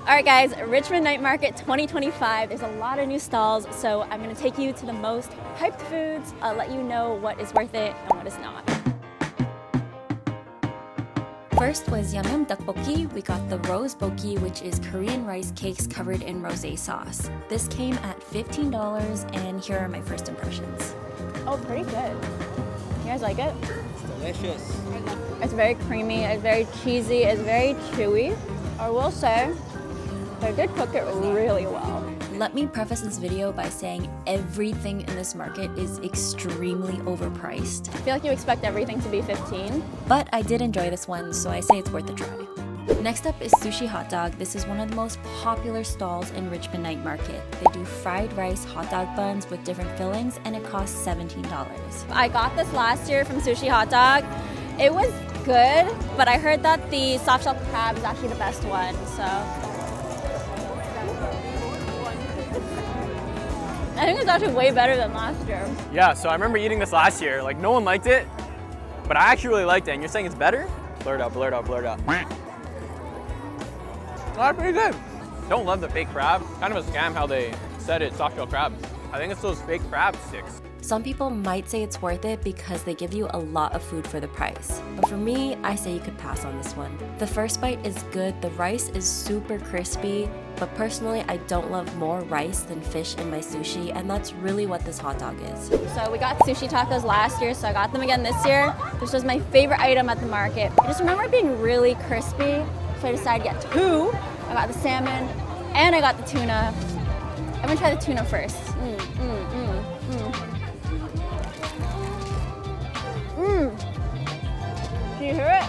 All right guys, Richmond Night Market 2025. There's a lot of new stalls, so I'm gonna take you to the most hyped foods. I'll let you know what is worth it and what is not. First was Yum Tteokbokki. We got the rose bokki, which is Korean rice cakes covered in rosé sauce. This came at $15, and here are my first impressions. Oh, pretty good. You guys like it? It's delicious. It's very creamy, it's very cheesy, it's very chewy. I will say, they did cook it really well. Let me preface this video by saying everything in this market is extremely overpriced. I feel like you expect everything to be 15. But I did enjoy this one, so I say it's worth a try. Next up is Sushi Hotdog. This is one of the most popular stalls in Richmond Night Market. They do fried rice hot dog buns with different fillings, and it costs $17. I got this last year from Sushi Hotdog. It was good, but I heard that the soft shell crab is actually the best one, so. I think it's actually way better than last year. Yeah, so I remember eating this last year. Like, no one liked it, but I actually really liked it. And you're saying it's better? Blur it out, blur it out, blur it out. Oh, pretty good. Don't love the fake crab. Kind of a scam how they said it's soft shell crab. I think it's those fake crab sticks. Some people might say it's worth it because they give you a lot of food for the price. But for me, I say you could pass on this one. The first bite is good, the rice is super crispy, but personally, I don't love more rice than fish in my sushi, and that's really what this hot dog is. So we got Sushi Tacos last year, so I got them again this year. This was my favorite item at the market. I just remember it being really crispy, so I decided to get two. I got the salmon, and I got the tuna. I'm gonna try the tuna first. Can you hear it?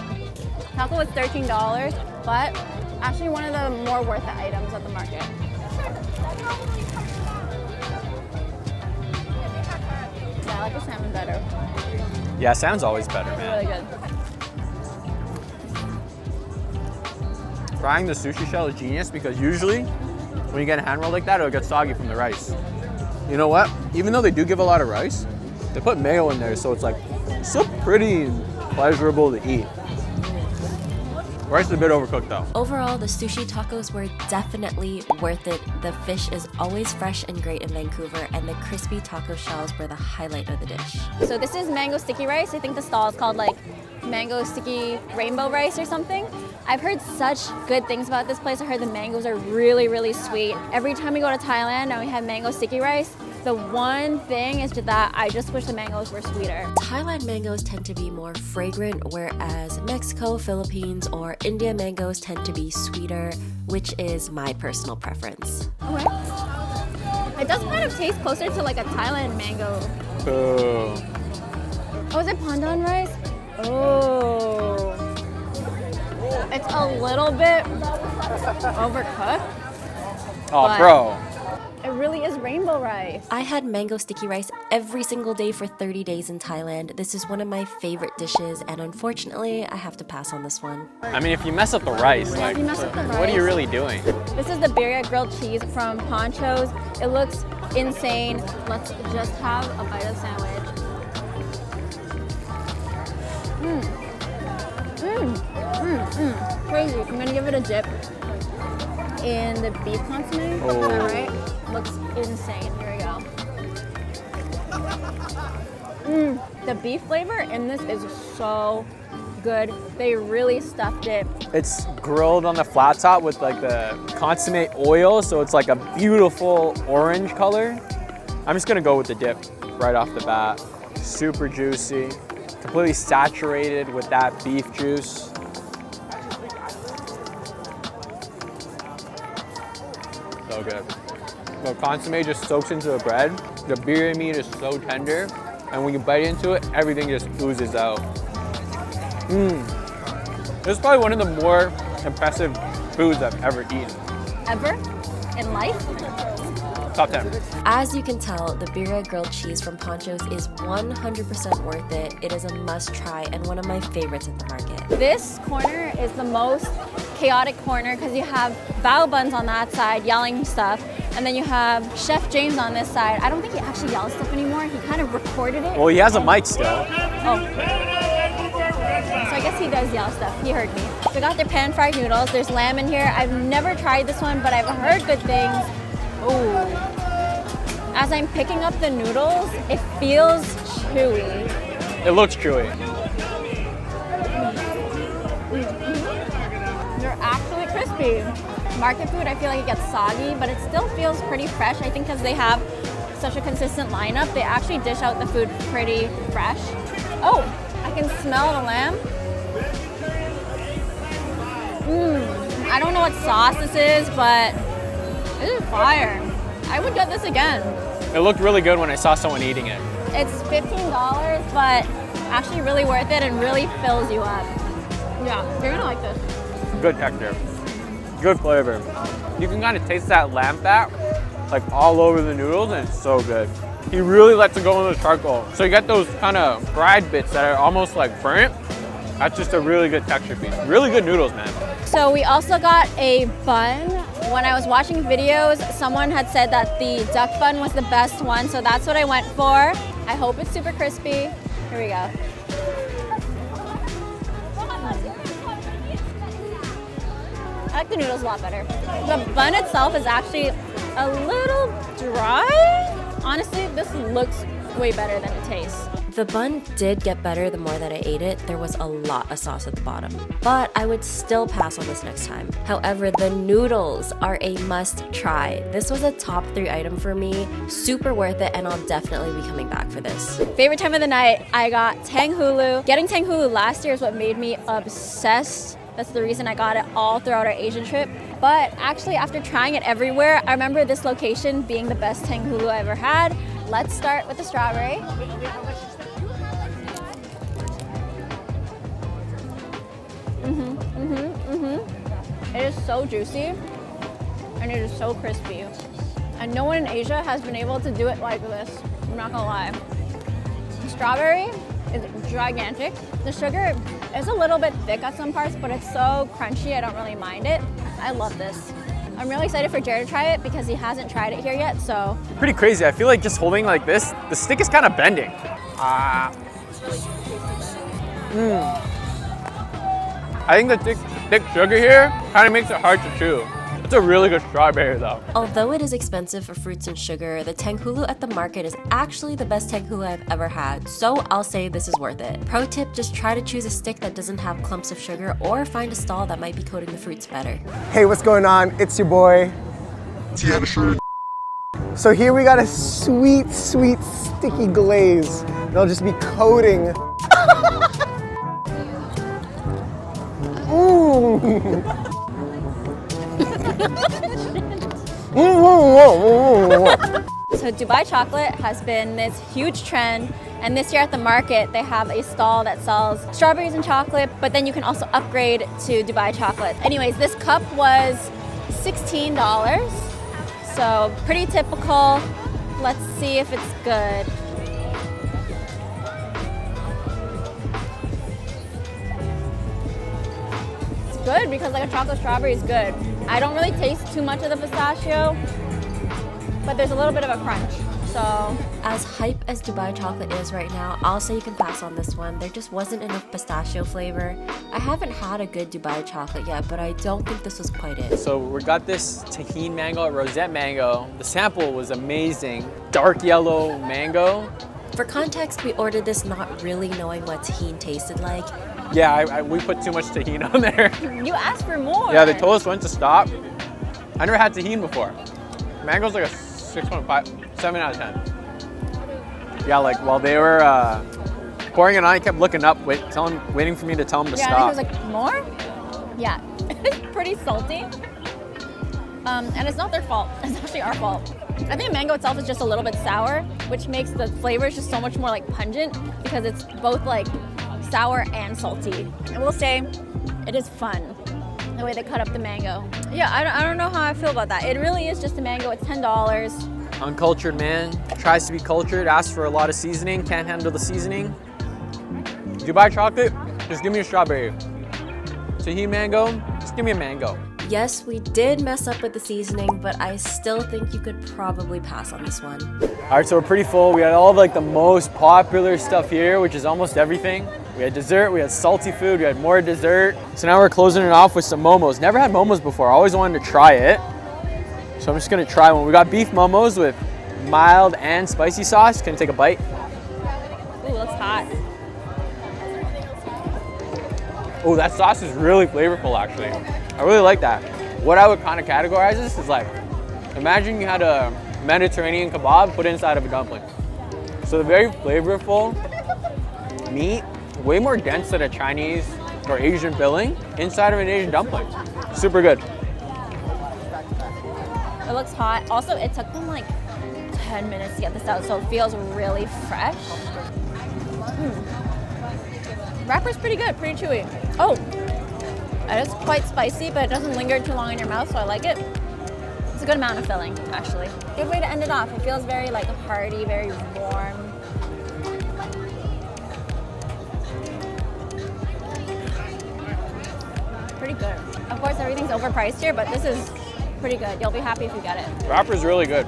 Taco was $13, but actually one of the more worth it items at the market. Yeah, I like the salmon better. Yeah, salmon's always better, man. Really good. Frying the sushi shell is genius because usually when you get a hand roll like that, it'll get soggy from the rice. You know what? Even though they do give a lot of rice, they put mayo in there, so it's like so pretty pleasurable to eat. Rice is a bit overcooked though. Overall, the sushi tacos were definitely worth it. The fish is always fresh and great in Vancouver, and the crispy taco shells were the highlight of the dish. So this is mango sticky rice. I think the stall is called like mango sticky rainbow rice or something. I've heard such good things about this place. I heard the mangoes are really, really sweet. Every time we go to Thailand and we have mango sticky rice, the one thing is that I just wish the mangoes were sweeter. Thailand mangoes tend to be more fragrant, whereas Mexico, Philippines, or India mangoes tend to be sweeter, which is my personal preference. Okay. It does kind of taste closer to like a Thailand mango. Oh, is it pandan rice? Oh. It's a little bit overcooked. Oh, bro. It really is rainbow rice. I had mango sticky rice every single day for 30 days in Thailand. This is one of my favorite dishes, and unfortunately, I have to pass on this one. I mean, if you mess up the rice, like, what are you really doing? This is the birria grilled cheese from Ponchos. It looks insane. Let's just have a bite of the sandwich. Crazy. I'm gonna give it a dip in the beef consomme. Oh. Is that right? Looks insane. Here we go. The beef flavor in this is so good. They really stuffed it. It's grilled on the flat top with like the consomme oil, so it's like a beautiful orange color. I'm just gonna go with the dip right off the bat. Super juicy, completely saturated with that beef juice. So good. The consomme just soaks into the bread. The birria meat is so tender, and when you bite into it, everything just oozes out. This is probably one of the more impressive foods I've ever eaten. Ever? In life? Top 10. As you can tell, the birria grilled cheese from Ponchos is 100% worth it. It is a must try and one of my favorites at the market. This corner is the most chaotic corner because you have bao buns on that side yelling stuff, and then you have Chef James on this side. I don't think he actually yells stuff anymore. He kind of recorded it. Well, he has a mic still. Oh. So I guess he does yell stuff. He heard me. So I got their pan-fried noodles. There's lamb in here. I've never tried this one, but I've heard good things. Ooh. As I'm picking up the noodles, it feels chewy. It looks chewy. They're actually crispy. Market food, I feel like it gets soggy, but it still feels pretty fresh. I think because they have such a consistent lineup, they actually dish out the food pretty fresh. Oh, I can smell the lamb. I don't know what sauce this is, but this is fire. I would get this again. It looked really good when I saw someone eating it. It's $15, but actually really worth it and really fills you up. Yeah, you're gonna like this. Good texture. Good flavor. You can kind of taste that lamb fat like all over the noodles, and it's so good. He really lets it go in the charcoal. So you get those kind of fried bits that are almost like burnt. That's just a really good texture piece. Really good noodles, man. So we also got a bun. When I was watching videos, someone had said that the duck bun was the best one, so that's what I went for. I hope it's super crispy. Here we go. I like the noodles a lot better. The bun itself is actually a little dry. Honestly, this looks way better than it tastes. The bun did get better the more that I ate it. There was a lot of sauce at the bottom, but I would still pass on this next time. However, the noodles are a must try. This was a top 3 item for me. Super worth it, and I'll definitely be coming back for this. Favorite time of the night, I got Tang Hu Lu. Getting Tang Hu Lu last year is what made me obsessed. That's the reason I got it all throughout our Asian trip. But actually, after trying it everywhere, I remember this location being the best Tang Hu Lu I ever had. Let's start with the strawberry. It is so juicy and it is so crispy. And no one in Asia has been able to do it like this. I'm not gonna lie. The strawberry is gigantic. The sugar is a little bit thick at some parts, but it's so crunchy, I don't really mind it. I love this. I'm really excited for Jared to try it because he hasn't tried it here yet, so. Pretty crazy. I feel like just holding like this, the stick is kind of bending. I think the thick sugar here kind of makes it hard to chew. It's a really good strawberry though. Although it is expensive for fruits and sugar, the Tang Hu Lu at the market is actually the best Tang Hu Lu I've ever had, so I'll say this is worth it. Pro tip, just try to choose a stick that doesn't have clumps of sugar or find a stall that might be coating the fruits better. Hey, what's going on? It's your boy. So here we got a sweet, sweet, sticky glaze. They'll just be coating. So Dubai chocolate has been this huge trend, and this year at the market they have a stall that sells strawberries and chocolate, but then you can also upgrade to Dubai chocolate. Anyways, this cup was $16, so pretty typical. Let's see if it's good. Good because like a chocolate strawberry is good. I don't really taste too much of the pistachio, but there's a little bit of a crunch. So as hype as Dubai chocolate is right now, I'll say you can pass on this one. There just wasn't enough pistachio flavor. I haven't had a good Dubai chocolate yet, but I don't think this was quite it. So we got this tahini mango at Rosette Mango. The sample was amazing. Dark yellow mango. For context, we ordered this not really knowing what tahini tasted like. Yeah, we put too much tahini on there. You asked for more. Yeah, they told us when to stop. I never had tahini before. Mango's like a 6.5, 7 out of 10. Yeah, like while they were pouring it on, I kept looking up, waiting for me to tell them to stop. Yeah, I think it was like, more? Yeah, it's pretty salty. And it's not their fault, it's actually our fault. I think the mango itself is just a little bit sour, which makes the flavors just so much more like pungent because it's both like sour and salty. I will say, it is fun, the way they cut up the mango. Yeah, I don't know how I feel about that. It really is just a mango, it's $10. Uncultured man, tries to be cultured, asks for a lot of seasoning, can't handle the seasoning. Dubai chocolate, just give me a strawberry. Tahini mango, just give me a mango. Yes, we did mess up with the seasoning, but I still think you could probably pass on this one. All right, so we're pretty full. We had all of like the most popular stuff here, which is almost everything. We had dessert, we had salty food, we had more dessert. So now we're closing it off with some momos. Never had momos before, I always wanted to try it. So I'm just gonna try one. We got beef momos with mild and spicy sauce. Can I take a bite? Ooh, that's hot. Oh, that sauce is really flavorful actually. I really like that. What I would kind of categorize this is like, imagine you had a Mediterranean kebab put inside of a dumpling. So the very flavorful meat, way more dense than a Chinese or Asian filling inside of an Asian dumpling. Super good. It looks hot. Also, it took them like 10 minutes to get this out, so it feels really fresh. Wrapper's pretty good, pretty chewy. Oh, it is quite spicy, but it doesn't linger too long in your mouth, so I like it. It's a good amount of filling, actually. Good way to end it off. It feels very like hearty, very warm. Pretty good. Of course, everything's overpriced here, but this is pretty good. You'll be happy if you get it. Wrapper's really good.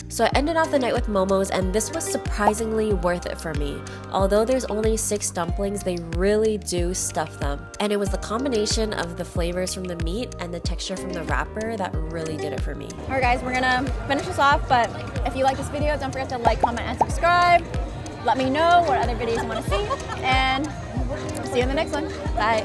So I ended off the night with momos, and this was surprisingly worth it for me. Although there's only 6 dumplings, they really do stuff them. And it was the combination of the flavors from the meat and the texture from the wrapper that really did it for me. All right guys, we're gonna finish this off, but if you like this video, don't forget to like, comment, and subscribe. Let me know what other videos you wanna see, and see you in the next one. Bye.